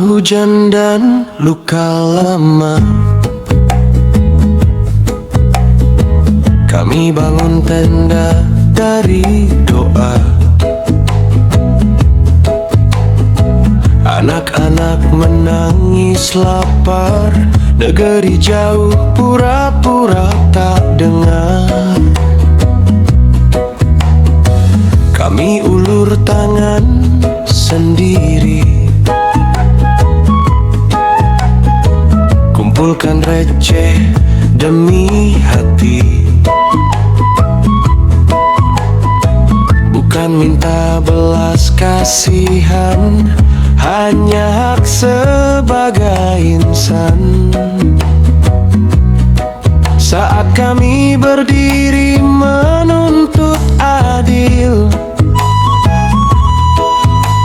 hujan dan luka lama, kami bangun tenda dari doa. Anak-anak menangis lapar, negeri jauh pura-pura tak dengar. Kami ulur tangan sendiri, kumpulkan receh demi hati. Bukan minta belas kasihan, hanya hak sebagai insan. Saat kami berdiri menuntut adil,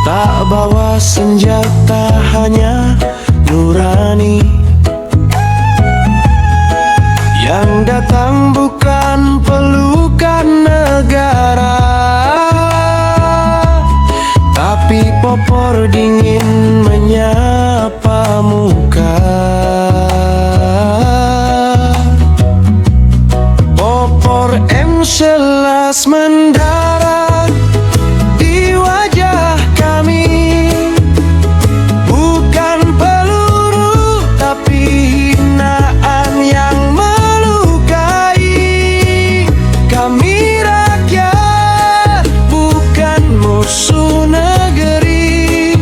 tak bawa senjata, hanya nurani. Yang datang bukan pelukan negara, tapi popor dingin menyapa muka. Popor M11 mendarat di wajah kami, bukan peluru tapi hinaan yang melukai. Kami rakyat, bukan musuh negeri,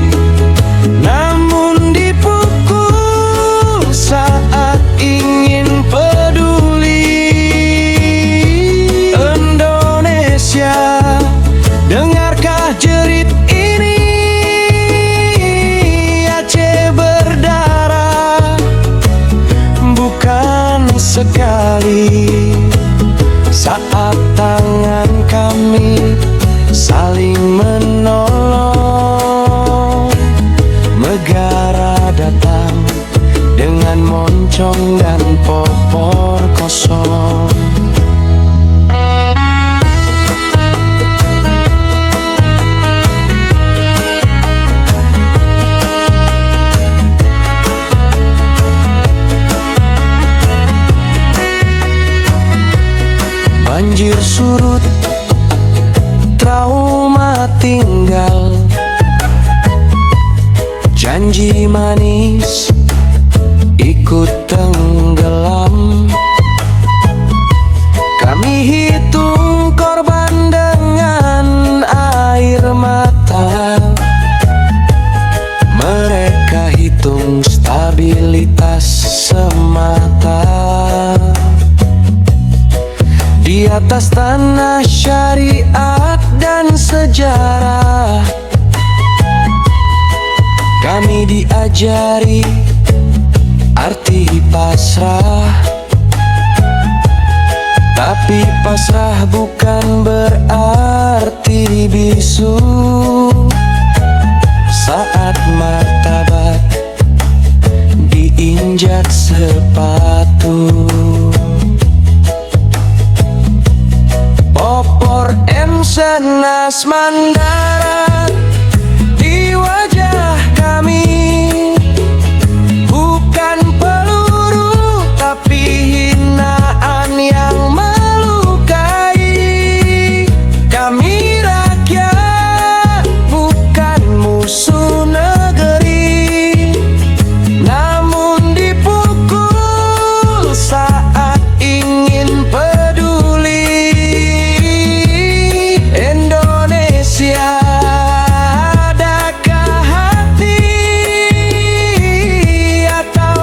namun dipukul saat ingin peduli. Indonesia, dengarkah jerit ini? Aceh berdarah, bukan sekali. Saat tangan kami saling menolong, negara datang dengan moncong dan popor kosong. Banjir surut, trauma tinggal, janji manis ikut tenggelam. Kami hitung korban dengan air mata, mereka hitung stabilitas semata. Di atas tanah syariat dan sejarah, kami diajari arti pasrah. Tapi pasrah bukan berarti bisu. Saat martabat diinjak sepatu, popor M11 mendarat di wajah kami, bukan peluru tapi hinaan yang melukai. Kami rakyat, bukan musuh negeri, namun dipukul saat ingin peduli. Indonesia, adakah hati atau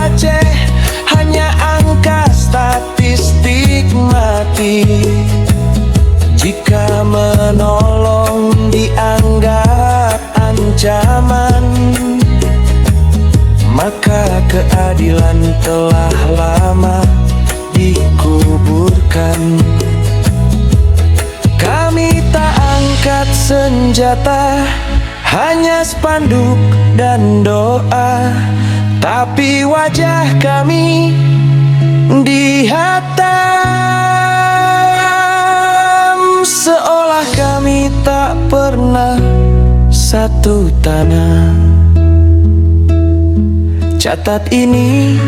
Aceh hanya angka statistik mati? Jika menolong dianggap ancaman, maka keadilan telah lama dikuburkan. Kami tak angkat senjata, hanya spanduk dan doa. Tapi wajah kami dihatam, seolah kami tak pernah satu tanah. Catat ini,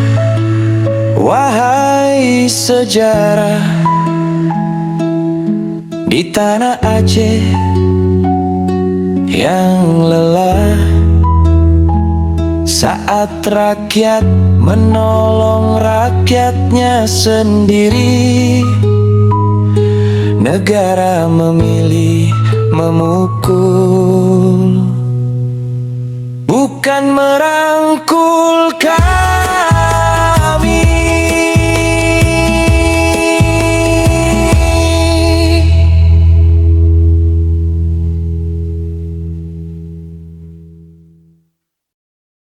wahai sejarah, di tanah Aceh yang lelah, saat rakyat menolong rakyatnya sendiri, negara memilih memukul, bukan merangkul.